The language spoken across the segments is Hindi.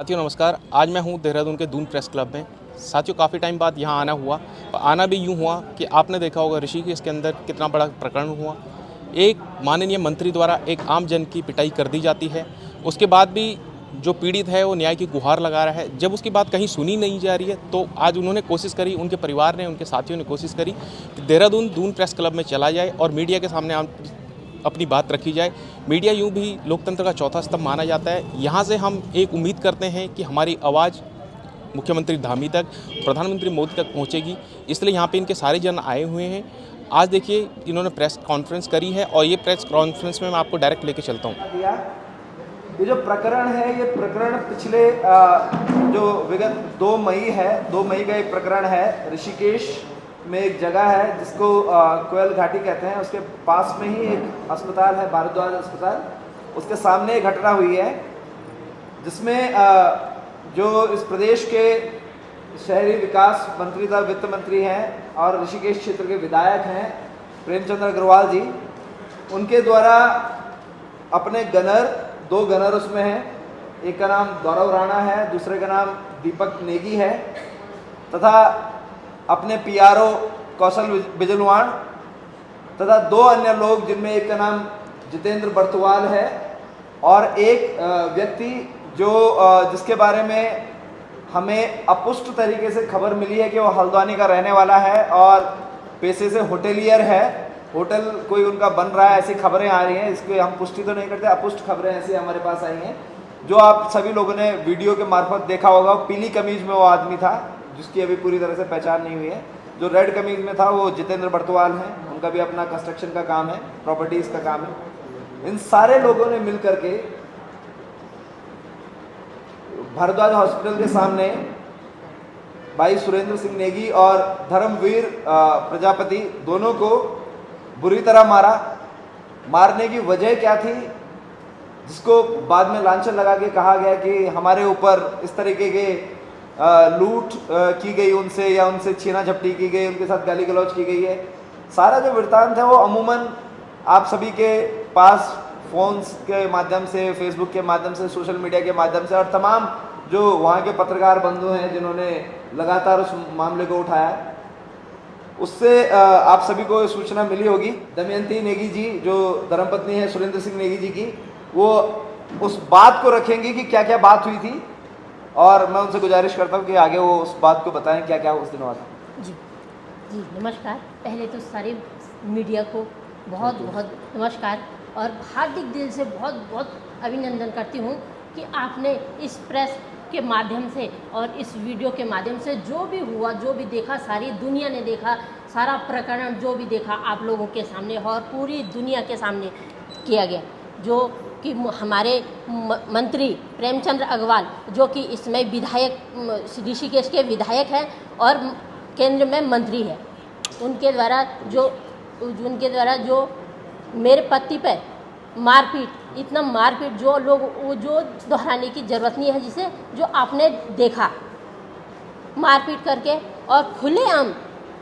साथियों नमस्कार। आज मैं हूं देहरादून के दून प्रेस क्लब में। साथियों काफ़ी टाइम बाद यहां आना हुआ और आना भी यूं हुआ कि आपने देखा होगा ऋषिकेश के अंदर कितना बड़ा प्रकरण हुआ। एक माननीय मंत्री द्वारा एक आम जन की पिटाई कर दी जाती है, उसके बाद भी जो पीड़ित है वो न्याय की गुहार लगा रहा है। जब उसकी बात कहीं सुनी नहीं जा रही है तो आज उन्होंने कोशिश करी, उनके परिवार ने, उनके साथियों ने कोशिश करी कि देहरादून दून प्रेस क्लब में चला जाए और मीडिया के सामने अपनी बात रखी जाए। मीडिया यूं भी लोकतंत्र का चौथा स्तंभ माना जाता है। यहाँ से हम एक उम्मीद करते हैं कि हमारी आवाज़ मुख्यमंत्री धामी तक, प्रधानमंत्री मोदी तक पहुँचेगी। इसलिए यहाँ पे इनके सारे जन आए हुए हैं। आज देखिए इन्होंने प्रेस कॉन्फ्रेंस करी है और ये प्रेस कॉन्फ्रेंस में मैं आपको डायरेक्ट लेके चलता हूँ। ये जो प्रकरण है, ये प्रकरण पिछले जो विगत 2 मई है, 2 मई का एक प्रकरण है। ऋषिकेश में एक जगह है जिसको कोयल घाटी कहते हैं, उसके पास में ही एक अस्पताल है, भारद्वाज अस्पताल। उसके सामने एक घटना हुई है जिसमें जो इस प्रदेश के शहरी विकास मंत्री तथा वित्त मंत्री हैं और ऋषिकेश क्षेत्र के विधायक हैं प्रेमचंद्र अग्रवाल जी, उनके द्वारा अपने गनर, 2 गनर उसमें हैं, एक का नाम गौरव राणा है, दूसरे का नाम दीपक नेगी है, तथा अपने पीआरओ कौशल बिजलवाण तथा 2 अन्य लोग जिनमें एक का नाम जितेंद्र बर्तवाल है और एक व्यक्ति जो जिसके बारे में हमें अपुष्ट तरीके से खबर मिली है कि वो हल्द्वानी का रहने वाला है और पेशे से होटेलियर है। होटल कोई उनका बन रहा है, ऐसी खबरें आ रही हैं। इसको हम पुष्टि तो नहीं करते, अपुष्ट खबरें ऐसी हमारे पास आई हैं जो आप सभी लोगों ने वीडियो के मार्फत देखा होगा। पीली कमीज में वो आदमी था जिसकी अभी पूरी तरह से पहचान नहीं हुई है। जो रेड कमीज में था वो जितेंद्र बर्तवाल हैं, उनका भी अपना कंस्ट्रक्शन का काम है, प्रॉपर्टीज़ का काम है। इन सारे लोगों ने मिल करके भारद्वाज हॉस्पिटल के सामने भाई सुरेंद्र सिंह नेगी और धर्मवीर प्रजापति दोनों को बुरी तरह मारा। मारने की वजह क्या थी, जिसको बाद में लांछन लगा के कहा गया कि हमारे ऊपर इस तरीके के लूट की गई उनसे, या उनसे छीना झपटी की गई, उनके साथ गाली गलौज की गई है। सारा जो वृत्तांत है वो अमूमन आप सभी के पास फ़ोन्स के माध्यम से, फेसबुक के माध्यम से, सोशल मीडिया के माध्यम से और तमाम जो वहाँ के पत्रकार बंधु हैं जिन्होंने लगातार उस मामले को उठाया, उससे आप सभी को सूचना मिली होगी। दमयंती नेगी जी जो धर्मपत्नी है सुरेंद्र सिंह नेगी जी की, वो उस बात को रखेंगी कि क्या क्या बात हुई थी और मैं उनसे गुजारिश करता हूँ कि आगे वो उस बात को बताएं क्या क्या उस दिन हुआ था। जी जी नमस्कार। पहले तो सारे मीडिया को बहुत बहुत नमस्कार और हार्दिक दिल से बहुत बहुत अभिनंदन करती हूँ कि आपने इस प्रेस के माध्यम से और इस वीडियो के माध्यम से जो भी हुआ, जो भी देखा, सारी दुनिया ने देखा, सारा प्रकरण जो भी देखा आप लोगों के सामने और पूरी दुनिया के सामने किया गया। जो कि हमारे मंत्री प्रेमचंद्र अग्रवाल जो कि इसमें विधायक, ऋषिकेश के विधायक हैं और केंद्र में मंत्री है, उनके द्वारा जो मेरे पति पे मारपीट, इतना मारपीट जो लोग वो जो दोहराने की ज़रूरत नहीं है, जिसे जो आपने देखा मारपीट करके और खुलेआम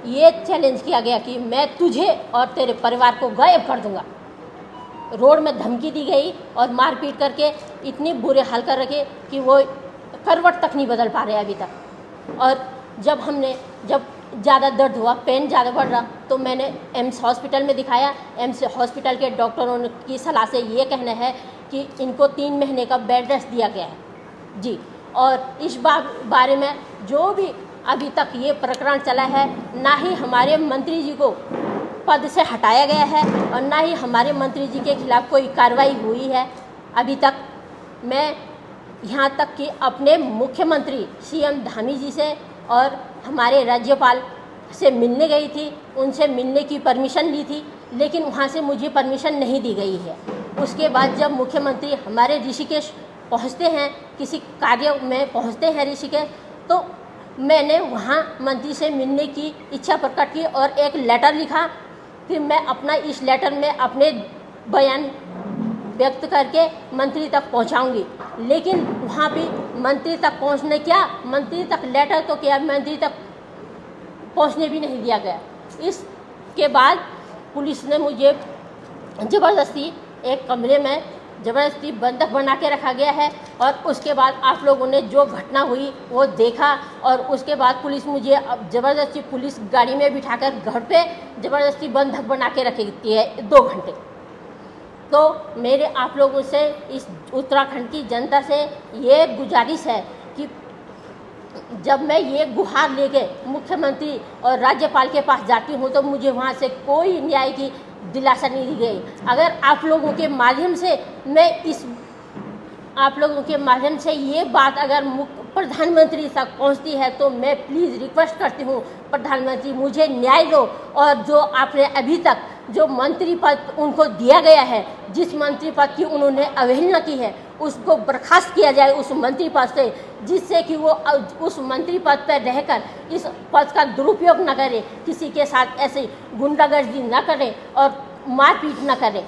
ये चैलेंज किया गया कि मैं तुझे और तेरे परिवार को गायब कर दूंगा। रोड में धमकी दी गई और मारपीट करके इतनी बुरे हाल कर रखे कि वो करवट तक नहीं बदल पा रहे अभी तक। और जब ज़्यादा दर्द हुआ, पेन ज़्यादा बढ़ रहा, तो मैंने एम्स हॉस्पिटल में दिखाया। एम्स हॉस्पिटल के डॉक्टरों की सलाह से ये कहना है कि इनको 3 महीने का बेड रेस्ट दिया गया है जी। और इस बारे में जो भी अभी तक ये प्रकरण चला है, ना ही हमारे मंत्री जी को पद से हटाया गया है और ना ही हमारे मंत्री जी के खिलाफ़ कोई कार्रवाई हुई है अभी तक। मैं यहाँ तक कि अपने मुख्यमंत्री सीएम धामी जी से और हमारे राज्यपाल से मिलने गई थी, उनसे मिलने की परमिशन ली थी, लेकिन वहाँ से मुझे परमिशन नहीं दी गई है। उसके बाद जब मुख्यमंत्री हमारे ऋषिकेश पहुँचते हैं, किसी कार्य में पहुँचते हैं ऋषिकेश, तो मैंने वहाँ मंत्री से मिलने की इच्छा प्रकट की और एक लेटर लिखा। फिर मैं अपना इस लेटर में अपने बयान व्यक्त करके मंत्री तक पहुंचाऊंगी, लेकिन वहाँ भी मंत्री तक पहुँचने क्या, मंत्री तक लेटर तो क्या, मंत्री तक पहुँचने भी नहीं दिया गया। इसके बाद पुलिस ने मुझे ज़बरदस्ती एक कमरे में ज़बरदस्ती बंधक बना के रखा गया है। और उसके बाद आप लोगों ने जो घटना हुई वो देखा, और उसके बाद पुलिस मुझे अब ज़बरदस्ती पुलिस गाड़ी में बिठाकर घर पे ज़बरदस्ती बंधक बना के रखती है 2 घंटे। तो मेरे आप लोगों से, इस उत्तराखंड की जनता से ये गुजारिश है कि जब मैं ये गुहार लेके मुख्यमंत्री और राज्यपाल के पास जाती हूँ तो मुझे वहाँ से कोई न्याय की दिलासा नहीं दी गई। अगर आप लोगों के माध्यम से आप लोगों के माध्यम से ये बात अगर प्रधानमंत्री तक पहुंचती है तो मैं प्लीज़ रिक्वेस्ट करती हूँ, प्रधानमंत्री मुझे न्याय दो, और जो आपने अभी तक जो मंत्री पद उनको दिया गया है, जिस मंत्री पद की उन्होंने अवहेलना की है, उसको बर्खास्त किया जाए उस मंत्री पद से, जिससे कि वो उस मंत्री पद पर रहकर इस पद का दुरुपयोग न करे, किसी के साथ ऐसे गुंडागर्दी न करे और मारपीट न करे।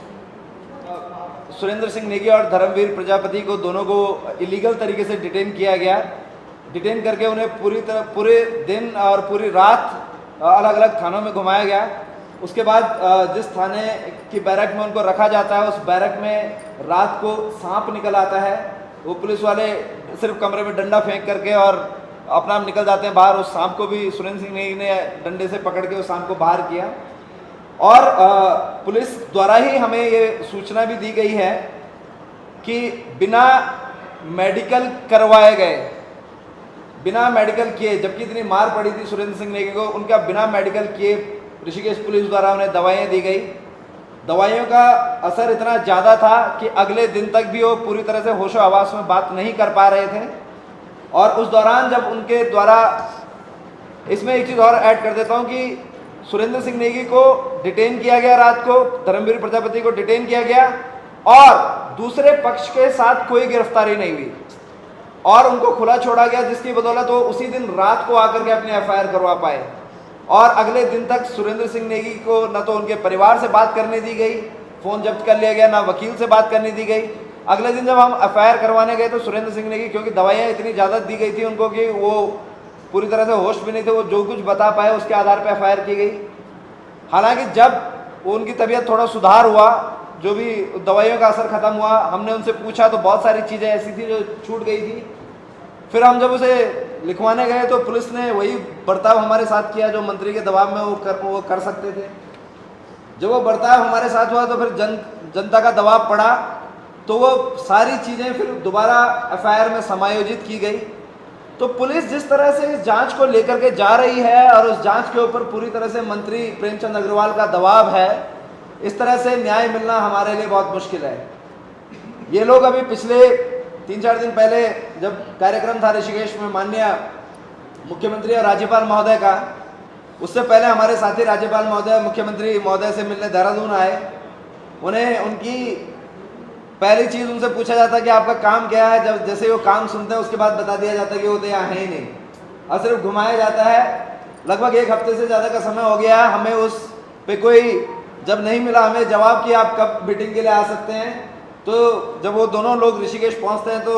सुरेंद्र सिंह नेगी और धर्मवीर प्रजापति को, दोनों को इलीगल तरीके से डिटेन किया गया। डिटेन करके उन्हें पूरे दिन और पूरी रात अलग अलग थानों में घुमाया गया। उसके बाद जिस थाने की बैरक में उनको रखा जाता है, उस बैरक में रात को सांप निकल आता है। वो पुलिस वाले सिर्फ कमरे में डंडा फेंक करके और अपना आप निकल जाते हैं बाहर। उस सांप को भी सुरेंद्र सिंह नेगी ने डंडे से पकड़ के उस सांप को बाहर किया। और पुलिस द्वारा ही हमें ये सूचना भी दी गई है कि बिना मेडिकल करवाए गए, बिना मेडिकल किए, जबकि इतनी मार पड़ी थी सुरेंद्र सिंह नेगी को, उनका बिना मेडिकल किए ऋषिकेश पुलिस द्वारा उन्हें दवाइयाँ दी गई। दवाइयों का असर इतना ज़्यादा था कि अगले दिन तक भी वो पूरी तरह से होशो हवास में बात नहीं कर पा रहे थे। और उस दौरान जब उनके द्वारा, इसमें एक चीज़ और ऐड कर देता हूँ कि सुरेंद्र सिंह नेगी को डिटेन किया गया, रात को धर्मवीर प्रजापति को डिटेन किया गया, और दूसरे पक्ष के साथ कोई गिरफ्तारी नहीं हुई और उनको खुला छोड़ा गया, जिसकी बदौलत वो उसी दिन रात को आकर के अपनी एफआईआर करवा पाए। और अगले दिन तक सुरेंद्र सिंह नेगी को न तो उनके परिवार से बात करने दी गई, फ़ोन जब्त कर लिया गया, ना वकील से बात करने दी गई। अगले दिन जब हम एफआईआर करवाने गए तो सुरेंद्र सिंह नेगी, क्योंकि दवाइयाँ इतनी ज़्यादा दी गई थी उनको कि वो पूरी तरह से होश भी नहीं थे, वो जो कुछ बता पाए उसके आधार पर एफआईआर की गई। हालांकि जब उनकी तबीयत थोड़ा सुधार हुआ, जो भी दवाइयों का असर ख़त्म हुआ, हमने उनसे पूछा तो बहुत सारी चीज़ें ऐसी थी जो छूट गई थी। फिर हम जब उसे लिखवाने गए तो पुलिस ने वही बर्ताव हमारे साथ किया जो मंत्री के दबाव में वो कर सकते थे। जब वो बर्ताव हमारे साथ हुआ तो फिर जनता का दबाव पड़ा, तो वो सारी चीज़ें फिर दोबारा एफआईआर में समायोजित की गई। तो पुलिस जिस तरह से इस जांच को लेकर के जा रही है और उस जांच के ऊपर पूरी तरह से मंत्री प्रेमचंद अग्रवाल का दबाव है, इस तरह से न्याय मिलना हमारे लिए बहुत मुश्किल है। ये लोग अभी पिछले 3-4 दिन पहले जब कार्यक्रम था ऋषिकेश में माननीय मुख्यमंत्री और राज्यपाल महोदय का, उससे पहले हमारे साथी राज्यपाल महोदय मुख्यमंत्री महोदय से मिलने देहरादून आए। उन्हें उनकी पहली चीज़ उनसे पूछा जाता है कि आपका काम क्या है। जब जैसे वो काम सुनते हैं उसके बाद बता दिया जाता है कि वो तो यहाँ है ही नहीं, और सिर्फ घुमाया जाता है। लगभग 1 हफ्ते से ज़्यादा का समय हो गया, हमें उस पे कोई जब नहीं मिला हमें जवाब कि आप कब मीटिंग के लिए आ सकते हैं। तो जब वो दोनों लोग ऋषिकेश पहुँचते हैं तो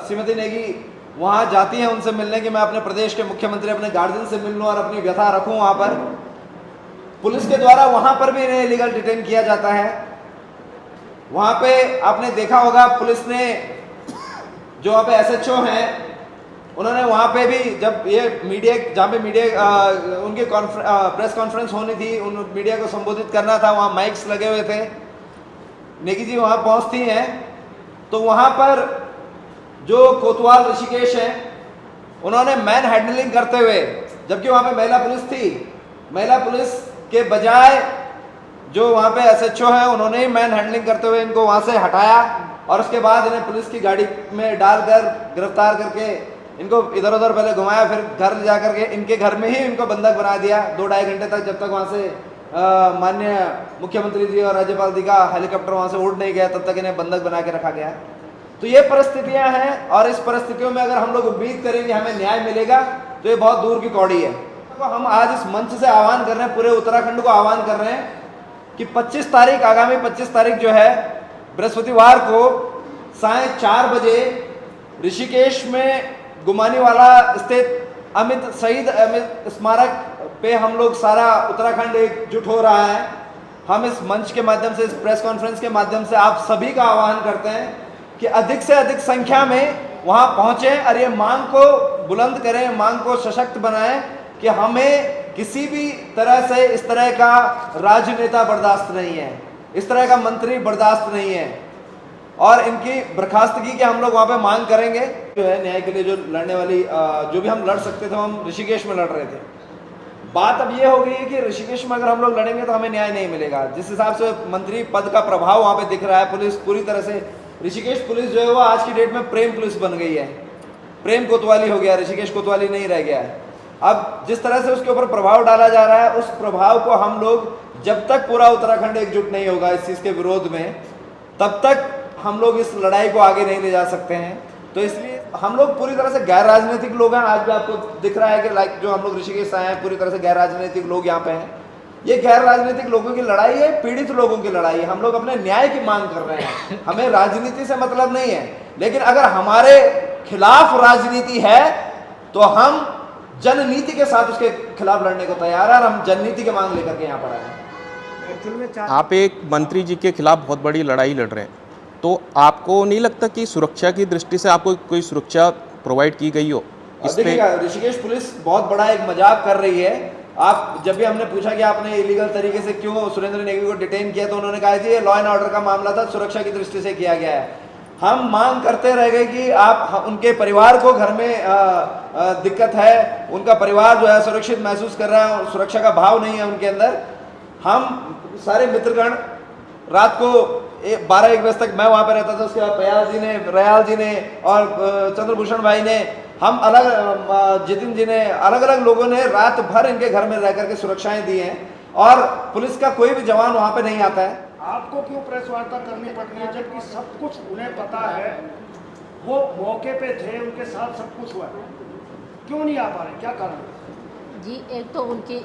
श्रीमती नेगी वहाँ जाती हैं उनसे मिलने कि मैं अपने प्रदेश के मुख्यमंत्री, अपने गार्जियन से मिल लूँ और अपनी व्यथा रखूँ वहाँ पर। पुलिस के द्वारा वहाँ पर भी इन्हें इलीगल डिटेन किया जाता है। वहाँ पे आपने देखा होगा पुलिस ने, जो वहाँ पे एसएचओ हैं, उन्होंने वहाँ पे भी जब ये मीडिया, जहाँ पे मीडिया उनकी प्रेस कॉन्फ्रेंस होनी थी, उन मीडिया को संबोधित करना था, वहाँ माइक्स लगे हुए थे। नेगी जी वहाँ पहुँचती हैं तो वहाँ पर जो कोतवाल ऋषिकेश है, उन्होंने मैन हैंडलिंग करते हुए, जबकि वहाँ पे महिला पुलिस थी, महिला पुलिस के बजाय जो वहाँ पे एसएचओ है उन्होंने ही मैन हैंडलिंग करते हुए इनको वहाँ से हटाया और उसके बाद इन्हें पुलिस की गाड़ी में डालकर गिरफ्तार करके इनको इधर उधर पहले घुमाया, फिर घर ले जा करके इनके घर में ही इनको बंधक बना दिया 2-2.5 घंटे तक, जब तक वहाँ से माननीय मुख्यमंत्री जी और राज्यपाल जी का हेलीकॉप्टर वहाँ से उड़ नहीं गया, तब तक इन्हें बंधक बना के रखा गया। तो ये परिस्थितियाँ हैं और इस परिस्थितियों में अगर हम लोग उम्मीद करेंगे हमें न्याय मिलेगा तो ये बहुत दूर की कौड़ी है। तो हम आज इस मंच से आह्वान कर रहे हैं, पूरे उत्तराखंड को आह्वान कर रहे हैं कि 25 तारीख, आगामी 25 तारीख जो है बृहस्पतिवार को 4:30 बजे ऋषिकेश में गुमानीवाला स्थित शहीद अमित स्मारक पे हम लोग सारा उत्तराखंड एकजुट हो रहा है। हम इस मंच के माध्यम से, इस प्रेस कॉन्फ्रेंस के माध्यम से आप सभी का आह्वान करते हैं कि अधिक से अधिक संख्या में वहां पहुंचें और ये मांग को बुलंद करें, मांग को सशक्त बनाएं कि हमें किसी भी तरह से इस तरह का राजनेता बर्दाश्त नहीं है, इस तरह का मंत्री बर्दाश्त नहीं है और इनकी बर्खास्तगी की हम लोग वहां पे मांग करेंगे। जो है न्याय के लिए जो लड़ने वाली जो भी हम लड़ सकते थे हम ऋषिकेश में लड़ रहे थे। बात अब ये हो गई है कि ऋषिकेश में अगर हम लोग लड़ेंगे तो हमें न्याय नहीं मिलेगा। जिस हिसाब से मंत्री पद का प्रभाव वहां पे दिख रहा है, पुलिस पूरी तरह से, ऋषिकेश पुलिस जो है वो आज की डेट में प्रेम पुलिस बन गई है, प्रेम कोतवाली हो गया, ऋषिकेश कोतवाली नहीं रह गया है। अब जिस तरह से उसके ऊपर प्रभाव डाला जा रहा है, उस प्रभाव को हम लोग जब तक पूरा उत्तराखंड एकजुट नहीं होगा इस चीज़ के विरोध में, तब तक हम लोग इस लड़ाई को आगे नहीं ले जा सकते हैं। तो इसलिए हम लोग पूरी तरह से गैर राजनीतिक लोग हैं। आज भी आपको दिख रहा है कि लाइक जो हम लोग ऋषिकेश आए हैं पूरी तरह से गैर राजनीतिक लोग यहाँ पे हैं। ये गैर राजनीतिक लोगों की लड़ाई है, पीड़ित लोगों की लड़ाई है। हम लोग अपने न्याय की मांग कर रहे हैं, हमें राजनीति से मतलब नहीं है। लेकिन अगर हमारे खिलाफ राजनीति है तो हम जननीति के साथ उसके खिलाफ लड़ने को तैयार है और हम जननीति की मांग लेकर के यहाँ पर आए हैं। आप एक मंत्री जी के खिलाफ बहुत बड़ी लड़ाई लड़ रहे हैं, तो आपको नहीं लगता कि सुरक्षा की दृष्टि से आपको कोई सुरक्षा प्रोवाइड की गई हो? देखिएगा, ऋषिकेश पुलिस बहुत बड़ा एक मजाक कर रही है। आप जब भी हमने पूछा कि आपने इलीगल तरीके से क्यों सुरेंद्र नेगी को डिटेन किया, तो उन्होंने कहा कि ये लॉ एंड ऑर्डर का मामला था, सुरक्षा की दृष्टि से किया गया है। हम मांग करते रह गए कि आप उनके परिवार को घर में दिक्कत है, उनका परिवार जो है सुरक्षित महसूस कर रहा है, सुरक्षा का भाव नहीं है उनके अंदर। हम सारे मित्रगण रात को 12-1 बजे तक मैं वहाँ पे रहता था, उसके बाद रयाल जी ने और चंद्रभूषण भाई ने, हम अलग, जितिन जी ने, अलग अलग लोगों ने रात भर इनके घर में रह करके सुरक्षाएं दी हैं और पुलिस का कोई भी जवान वहाँ पे नहीं आता है। आपको क्यों प्रेस वार्ता करनी पड़ रही है जबकि सब कुछ उन्हें पता है, वो मौके पे थे, उनके साथ सब कुछ हुआ है, क्यों नहीं आ पा रहे, क्या कारण? जी, एक तो उनकी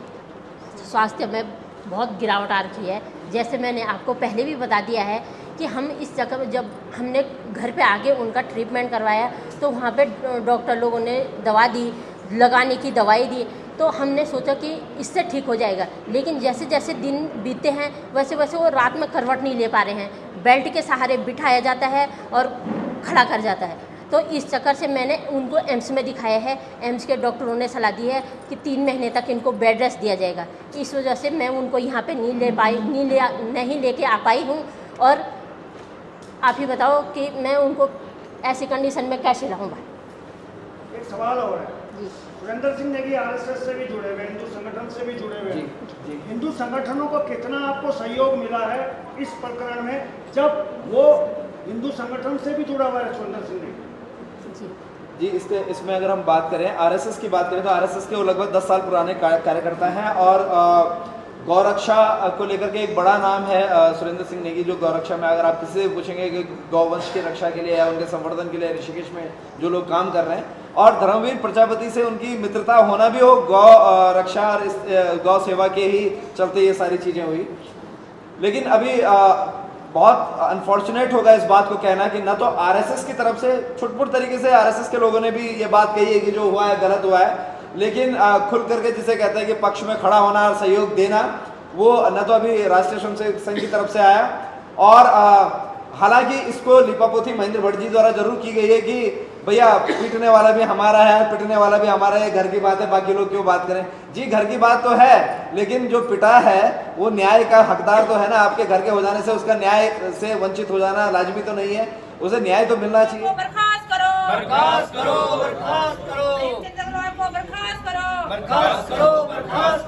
स्वास्थ्य में बहुत गिरावट आ रही है। जैसे मैंने आपको पहले भी बता दिया है कि हम इस जगह में जब हमने घर पे आके उनका ट्रीटमेंट करवाया तो वहाँ पे डॉक्टर लोगों ने दवा दी, लगाने की दवाई दी, तो हमने सोचा कि इससे ठीक हो जाएगा। लेकिन जैसे जैसे दिन बीतते हैं वैसे वैसे वो रात में करवट नहीं ले पा रहे हैं, बेल्ट के सहारे बिठाया जाता है और खड़ा कर जाता है। तो इस चक्कर से मैंने उनको एम्स में दिखाया है। एम्स के डॉक्टरों ने सलाह दी है कि 3 महीने तक इनको बेड रेस्ट दिया जाएगा। इस वजह से मैं उनको यहाँ पे नहीं लेके आ पाई हूँ। और आप ही बताओ कि मैं उनको ऐसी कंडीशन में कैसे रहूँगा। एक सवाल और है जी, सुरेंद्र सिंह नेगी आरएसएस से भी जुड़े हुए, हिंदू संगठन से भी जुड़े हुए हैं। हिंदू संगठनों को कितना आपको सहयोग मिला है इस प्रकरण में, जब वो हिंदू संगठन से भी जुड़ा हुआ है सुरेंद्र सिंह नेगी? जी, इसमें अगर हम बात करें, आरएसएस की बात करें तो आरएसएस के वो लगभग 10 साल पुराने कार्यकर्ता हैं और गौरक्षा को लेकर के एक बड़ा नाम है सुरेंद्र सिंह नेगी। जो गौरक्षा में अगर आप किसी से पूछेंगे कि गौवंश की रक्षा के लिए या उनके संवर्धन के लिए ऋषिकेश में जो लोग काम कर रहे हैं, और धर्मवीर प्रजापति से उनकी मित्रता होना भी हो, गौ रक्षा और गौ सेवा के ही चलते ये सारी चीज़ें हुई। लेकिन अभी बहुत अनफॉर्चुनेट होगा इस बात को कहना कि न तो आरएसएस की तरफ से, छुटपुट तरीके से आरएसएस के लोगों ने भी ये बात कही है कि जो हुआ है गलत हुआ है, लेकिन खुल करके जिसे कहते हैं कि पक्ष में खड़ा होना और सहयोग देना, वो न तो अभी राष्ट्रीय स्वयंसेवक संघ की तरफ से आया। और हालांकि इसको लिपापोथी महेंद्र भट्ट जी द्वारा जरूर की गई है कि भैया पीटने वाला भी हमारा है, पिटने वाला भी हमारा है, घर की बात है, बाकी लोग क्यों बात करें। जी, घर की बात तो है, लेकिन जो पिटा है वो न्याय का हकदार तो है ना। आपके घर के हो जाने से उसका न्याय से वंचित हो जाना लाजमी तो नहीं है, उसे न्याय तो मिलना चाहिए। बर्खास्त करो, बर्खास्त करो, बर्खास्त करो, को बर्खास्त करो, बर्खास्त करो, बर्खास्त